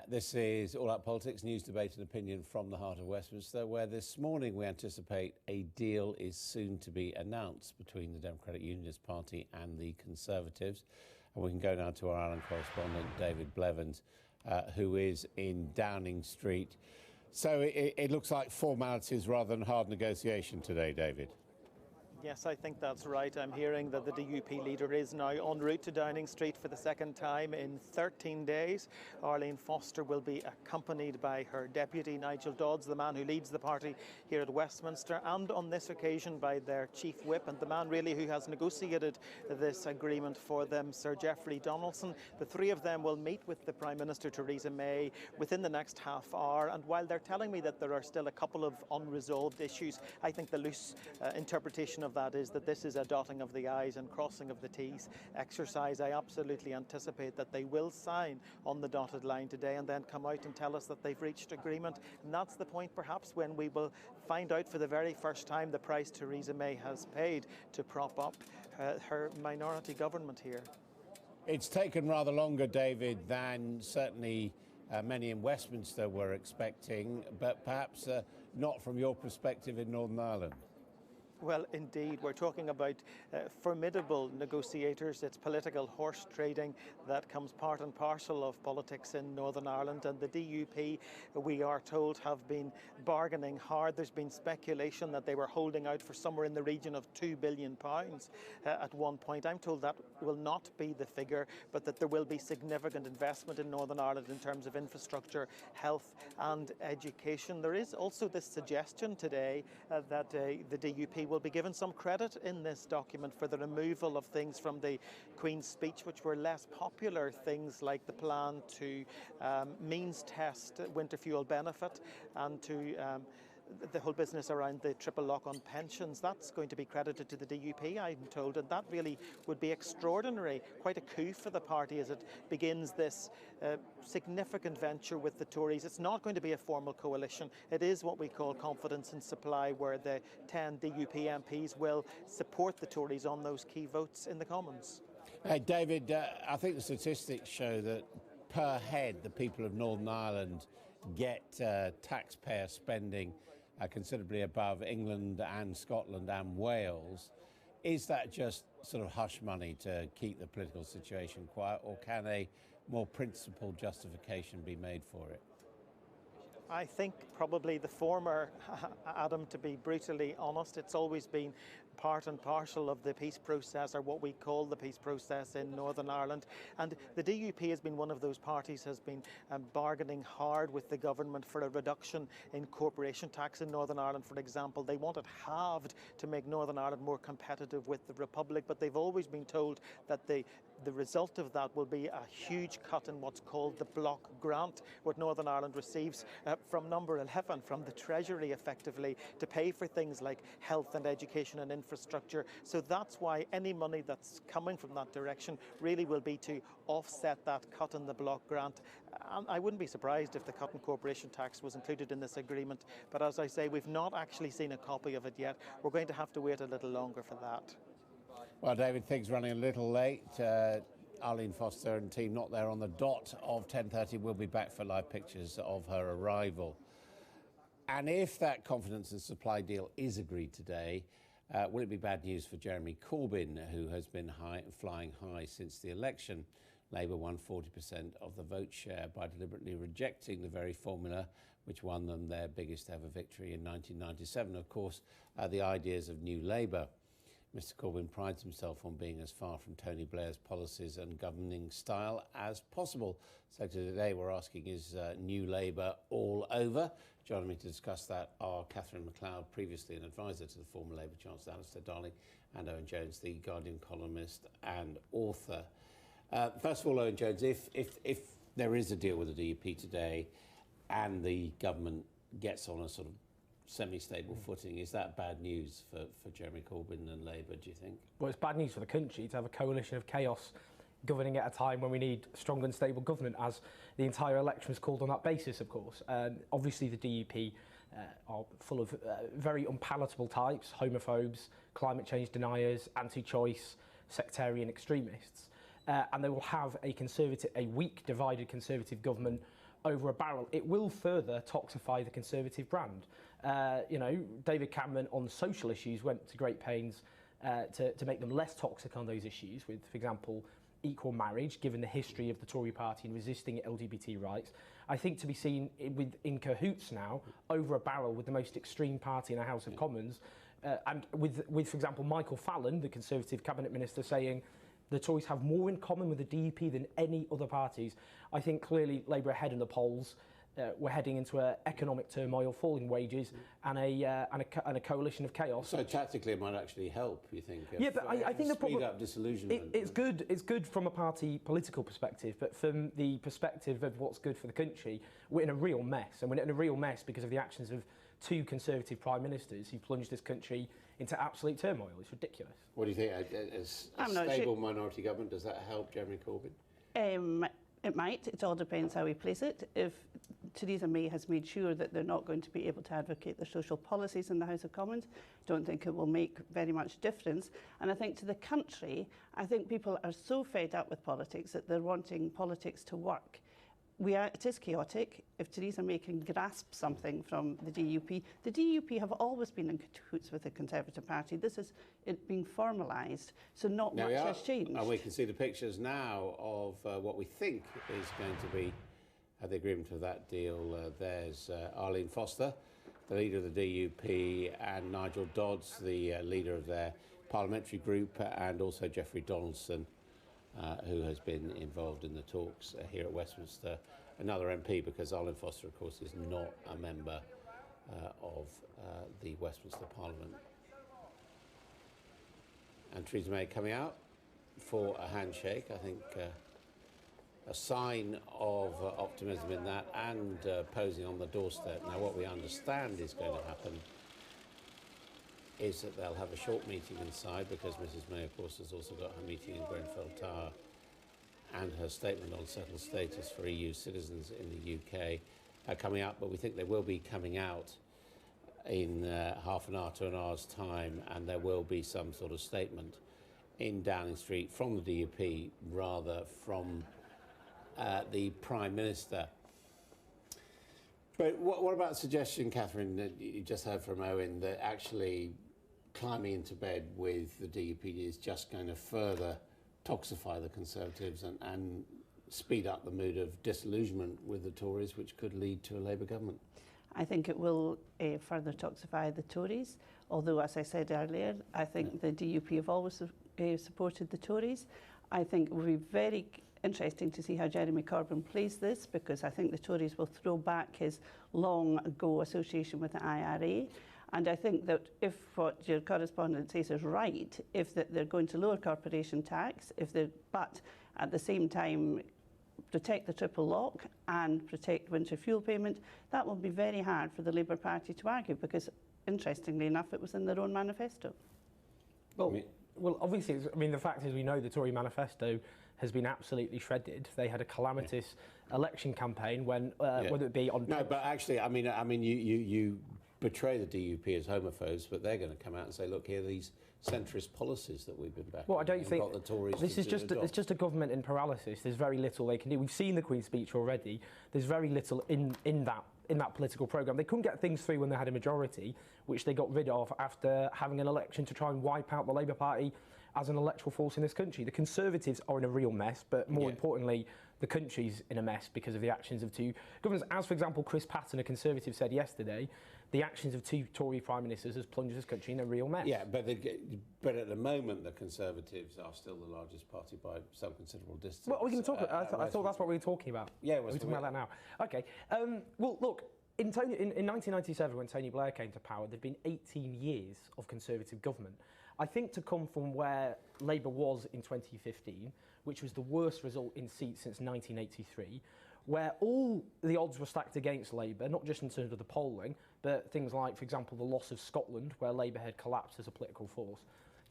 This is All Out Politics, news, debate and opinion from the heart of Westminster, where this morning we anticipate a deal is soon to be announced between the Democratic Unionist Party and the Conservatives. And we can go now to our Ireland correspondent, David Blevins, who is in Downing Street. So it looks like formalities rather than hard negotiation today, David. Yes, I think that's right. I'm hearing that the DUP leader is now en route to Downing Street for the second time in 13 days. Arlene Foster will be accompanied by her deputy, Nigel Dodds, the man who leads the party here at Westminster, and on this occasion by their chief whip and the man really who has negotiated this agreement for them, Sir Geoffrey Donaldson. The three of them will meet with the Prime Minister, Theresa May, within the next half hour. And while they're telling me that there are still a couple of unresolved issues, I think the loose interpretation of that is that this is a dotting of the I's and crossing of the T's exercise. I absolutely anticipate that they will sign on the dotted line today and then come out and tell us that they've reached agreement. And that's the point perhaps when we will find out for the very first time the price Theresa May has paid to prop up her minority government here. It's taken rather longer, David, than certainly many in Westminster were expecting, but perhaps not from your perspective in Northern Ireland. Well, indeed, we're talking about formidable negotiators. It's political horse trading that comes part and parcel of politics in Northern Ireland. And the DUP, we are told, have been bargaining hard. There's been speculation that they were holding out for somewhere in the region of £2 billion at one point. I'm told that will not be the figure, but that there will be significant investment in Northern Ireland in terms of infrastructure, health and education. There is also this suggestion today that the DUP will be given some credit in this document for the removal of things from the Queen's speech which were less popular, things like the plan to means test winter fuel benefit and to the whole business around the triple lock on pensions. That's going to be credited to the DUP, I'm told, and that really would be extraordinary, quite a coup for the party as it begins this significant venture with the Tories. It's not going to be a formal coalition. It is what we call confidence in supply, where the 10 DUP MPs will support the Tories on those key votes in the Commons. Hey, David, I think the statistics show that per head the people of Northern Ireland get taxpayer spending considerably above England and Scotland and Wales. Is that just sort of hush money to keep the political situation quiet, or can a more principled justification be made for it? I think probably the former, Adam, to be brutally honest. It's always been part and parcel of the peace process, or what we call the peace process in Northern Ireland. And the DUP has been one of those parties has been bargaining hard with the government for a reduction in corporation tax in Northern Ireland, for example. They want it halved to make Northern Ireland more competitive with the Republic, but they've always been told that the result of that will be a huge cut in what's called the block grant, what Northern Ireland receives from number 11, from the Treasury effectively, to pay for things like health and education and infrastructure. So that's why any money that's coming from that direction really will be to offset that cut in the block grant. And I wouldn't be surprised if the cut in corporation tax was included in this agreement. But as I say, we've not actually seen a copy of it yet. We're going to have to wait a little longer for that. Well, David, things running a little late. Arlene Foster and team not there on the dot of 10:30. We'll be back for live pictures of her arrival. And if that confidence and supply deal is agreed today, will it be bad news for Jeremy Corbyn, who has been flying high since the election? Labour won 40% of the vote share by deliberately rejecting the very formula which won them their biggest ever victory in 1997. Of course, the ideas of New Labour. Mr Corbyn prides himself on being as far from Tony Blair's policies and governing style as possible. So today we're asking, is New Labour all over? Joining me to discuss that are Catherine MacLeod, previously an advisor to the former Labour Chancellor Alistair Darling, and Owen Jones, the Guardian columnist and author. First of all, Owen Jones, if there is a deal with the DUP today and the government gets on a sort of semi-stable footing, is that bad news for Jeremy Corbyn and Labour, do you think? Well, it's bad news for the country to have a coalition of chaos governing at a time when we need strong and stable government, as the entire election was called on that basis, of course. Obviously, the DUP are full of very unpalatable types, homophobes, climate change deniers, anti-choice, sectarian extremists. And they will have a weak, divided Conservative government over a barrel, it will further toxify the Conservative brand. David Cameron on social issues went to great pains to make them less toxic on those issues with, for example, equal marriage, given the history of the Tory party in resisting LGBT rights. I think to be seen in cahoots now over a barrel with the most extreme party in the House of Commons, and with, for example, Michael Fallon, the Conservative cabinet minister, saying the Tories have more in common with the DUP than any other parties. I think clearly Labour are ahead in the polls. We're heading into an economic turmoil, falling wages, and a coalition of chaos. So tactically, it might actually help. You think? Yeah, but I think the problem, speed up disillusionment. It's good. It's good from a party political perspective, but from the perspective of what's good for the country, we're in a real mess, and we're in a real mess because of the actions of two Conservative prime ministers who plunged this country into absolute turmoil. It's ridiculous. What do you think? A stable minority government, does that help Jeremy Corbyn? It might. It all depends how we place it. If Theresa May has made sure that they're not going to be able to advocate their social policies in the House of Commons, don't think it will make very much difference. And I think to the country, I think people are so fed up with politics that they're wanting politics to work. It is chaotic. If Theresa May can grasp something from the DUP have always been in cahoots with the Conservative Party. This is it being formalised, so not much has changed. And we can see the pictures now of what we think is going to be the agreement of that deal. There's Arlene Foster, the leader of the DUP, and Nigel Dodds, the leader of their parliamentary group, and also Geoffrey Donaldson, who has been involved in the talks here at Westminster, another MP, because Arlene Foster, of course, is not a member of the Westminster Parliament. And Theresa May coming out for a handshake, I think a sign of optimism in that, and posing on the doorstep. Now, what we understand is going to happen is that they'll have a short meeting inside, because Mrs May, of course, has also got her meeting in Grenfell Tower and her statement on settled status for EU citizens in the UK coming out. But we think they will be coming out in half an hour to an hour's time, and there will be some sort of statement in Downing Street from the DUP, rather from the Prime Minister. But what about the suggestion, Catherine, that you just heard from Owen, that actually climbing into bed with the DUP is just going to further toxify the Conservatives and speed up the mood of disillusionment with the Tories, which could lead to a Labour government? I think it will further toxify the Tories, although, as I said earlier, I think the DUP have always supported the Tories. I think it will be very interesting to see how Jeremy Corbyn plays this, because I think the Tories will throw back his long ago association with the IRA. And I think that if what your correspondent says is right, if that they're going to lower corporation tax, but at the same time protect the triple lock and protect winter fuel payment, that will be very hard for the Labour Party to argue, because interestingly enough, it was in their own manifesto. Well, obviously, the fact is we know the Tory manifesto has been absolutely shredded. They had a calamitous election campaign when, whether it be on... No, but actually, you portray the DUP as homophobes, but they're going to come out and say, look, here are these centrist policies that we've been backing. Well, I don't think got the Tories this is just it's just a government in paralysis. There's very little they can do. We've seen the Queen's speech already. There's very little in that political programme. They couldn't get things through when they had a majority, which they got rid of after having an election to try and wipe out the Labour Party as an electoral force in this country. The Conservatives are in a real mess, but more importantly, the country's in a mess because of the actions of two governments. As, for example, Chris Patten, a Conservative, said yesterday, the actions of two Tory Prime Ministers has plunged this country in a real mess. Yeah, but at the moment, the Conservatives are still the largest party by some considerable distance. Well, we can talk about I thought that's what we were talking about. Yeah, we're talking about that now. OK. Well, look, in 1997, when Tony Blair came to power, there'd been 18 years of Conservative government. I think to come from where Labour was in 2015, which was the worst result in seats since 1983, where all the odds were stacked against Labour, not just in terms of the polling, but things like, for example, the loss of Scotland, where Labour had collapsed as a political force,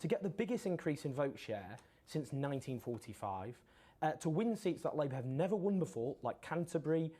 to get the biggest increase in vote share since 1945, to win seats that Labour have never won before, like Canterbury,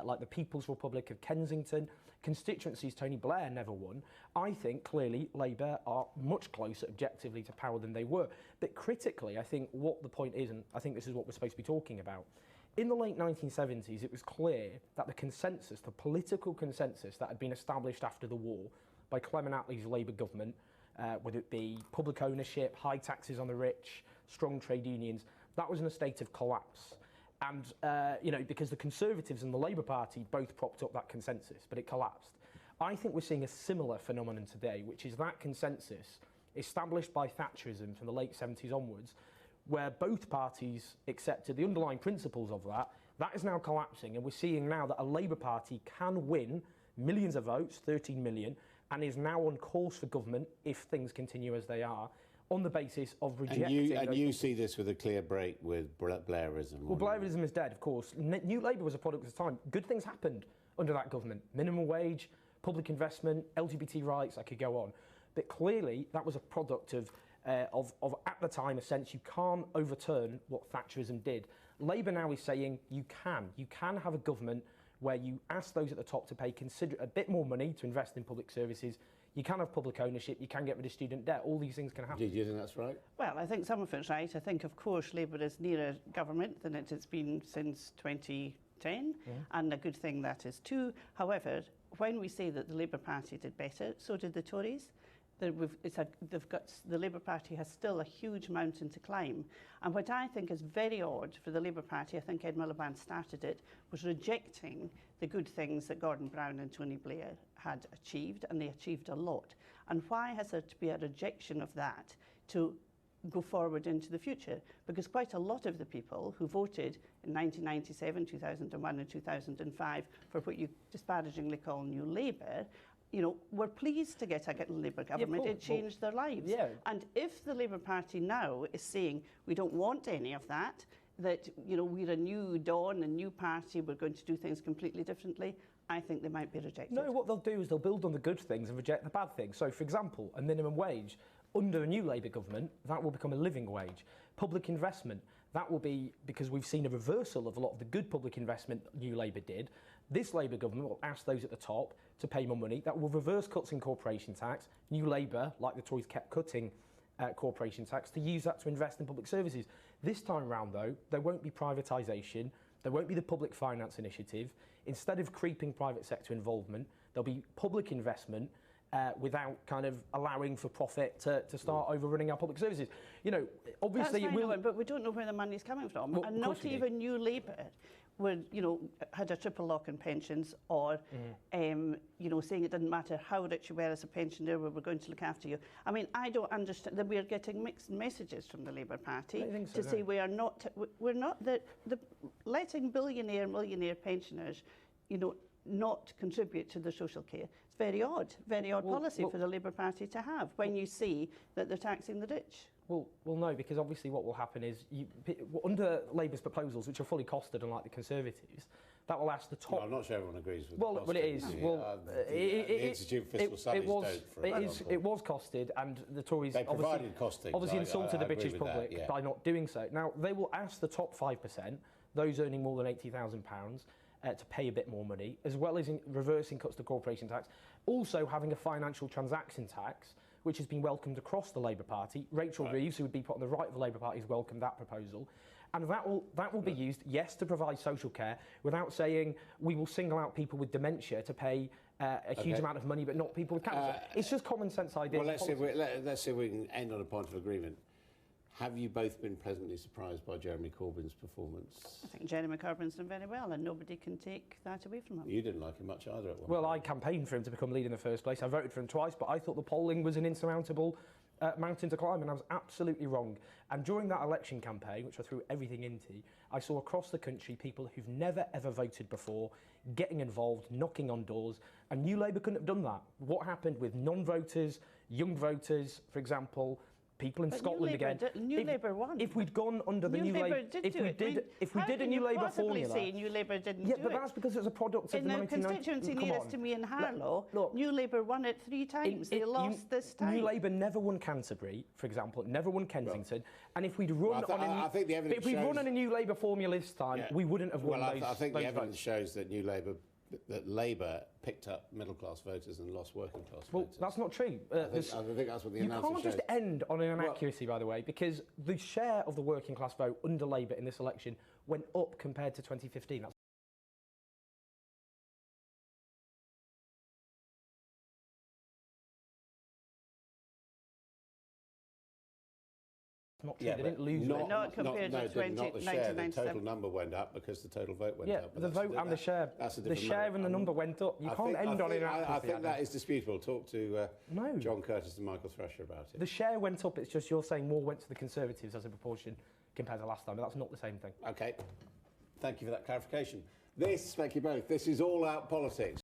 like the People's Republic of Kensington, constituencies Tony Blair never won. I think clearly Labour are much closer objectively to power than they were. But critically, I think what the point is, and I think this is what we're supposed to be talking about, In the late 1970s, it was clear that the consensus, the political consensus that had been established after the war by Clement Attlee's Labour government, whether it be public ownership, high taxes on the rich, strong trade unions, that was in a state of collapse. And, because the Conservatives and the Labour Party both propped up that consensus, but it collapsed. I think we're seeing a similar phenomenon today, which is that consensus established by Thatcherism from the late 70s onwards, where both parties accepted the underlying principles of that. That is now collapsing, and we're seeing now that a Labour Party can win millions of votes, 13 million, and is now on course for government if things continue as they are, on the basis of rejecting... And you see this with a clear break with Blairism? Well, Blairism is dead, of course. New Labour was a product of the time. Good things happened under that government. Minimum wage, public investment, LGBT rights, I could go on. But clearly, that was a product of at the time, a sense you can't overturn what Thatcherism did. Labour now is saying you can have a government where you ask those at the top to pay a bit more money to invest in public services. You can have public ownership, you can get rid of student debt, all these things can happen. Do you think that's right? Well, I think some of it's right. I think, of course, Labour is nearer government than it has been since 2010, and a good thing that is too. However, when we say that the Labour Party did better, so did the Tories. The Labour Party has still a huge mountain to climb. And what I think is very odd for the Labour Party, I think Ed Miliband started it, was rejecting the good things that Gordon Brown and Tony Blair had achieved, and they achieved a lot. And why has there to be a rejection of that to go forward into the future? Because quite a lot of the people who voted in 1997, 2001 and 2005 for what you disparagingly call New Labour, were pleased to get a Labour government. It changed their lives. Yeah. And if the Labour Party now is saying we don't want any of that, that we're a new dawn, a new party, we're going to do things completely differently, I think they might be rejected. No, what they'll do is they'll build on the good things and reject the bad things. So, for example, a minimum wage. Under a new Labour government, that will become a living wage. Public investment, that will be, because we've seen a reversal of a lot of the good public investment New Labour did. This Labour government will ask those at the top to pay more money. That will reverse cuts in corporation tax. New Labour, like the Tories, kept cutting corporation tax to use that to invest in public services. This time round, though, there won't be privatisation. There won't be the public finance initiative. Instead of creeping private sector involvement, there'll be public investment without kind of allowing for profit to start overrunning our public services. Obviously That's it will... but we don't know where the money's coming from. Well, and not even New Labour had a triple lock in pensions, or saying it didn't matter how rich you were as a pensioner, we were going to look after you. I mean, I don't understand that we are getting mixed messages from the Labour Party to say we're not the letting millionaire pensioners, not contribute to their social care. It's very odd policy for the Labour Party to have when you see that they're taxing the rich. Well, no, because obviously what will happen is, under Labour's proposals, which are fully costed, unlike the Conservatives, that will ask the top... No, I'm not sure everyone agrees with well, it is. The Institute of Fiscal Studies don't, for example. It was costed, and the Tories they provided costings. Obviously insulted the British public by not doing so. Now, they will ask the top 5%, those earning more than £80,000, to pay a bit more money, as well as reversing cuts to corporation tax, also having a financial transaction tax, which has been welcomed across the Labour Party. Rachel Reeves, who would be put on the right of the Labour Party, has welcomed that proposal. And that will be used, yes, to provide social care, without saying we will single out people with dementia to pay a huge amount of money, but not people with cancer. It's just common sense ideas. Well, let's see if we can end on a point of agreement. Have you both been pleasantly surprised by Jeremy Corbyn's performance? I think Jeremy Corbyn's done very well, and nobody can take that away from him. You didn't like him much either at one Well, point. I campaigned for him to become leader in the first place. I voted for him twice, but I thought the polling was an insurmountable mountain to climb, and I was absolutely wrong. And during that election campaign, which I threw everything into, I saw across the country people who've never ever voted before getting involved, knocking on doors, and New Labour couldn't have done that. What happened with non-voters, young voters, for example, people in Scotland again. New Labour won. If we'd gone under the New Labour, if we did a New Labour formula, say New Labour didn't do it? Yeah, but that's because it was a product of the 1990s. In the constituency nearest to me in Harlow, New Labour won it 3 times. They lost this time. New Labour never won Canterbury, for example, never won Kensington. And if we'd run on a New Labour formula this time, we wouldn't have won those. I think the evidence votes. shows that Labour picked up middle-class voters and lost working-class voters. Well, that's not true. I think that's what the you analysis can't just shows. end on an inaccuracy, by the way, because the share of the working-class vote under Labour in this election went up compared to 2015. That's not true. They didn't lose. Not compared to not the share. The total 1997. number went up because the total vote went up. But the vote and the share. The share and the number went up. You can't end on inaccuracy. I think that is disputable. Talk to John Curtis and Michael Thrasher about it. The share went up. It's just you're saying more went to the Conservatives as a proportion compared to last time, but that's not the same thing. OK. Thank you for that clarification. Thank you both. This is All Out Politics.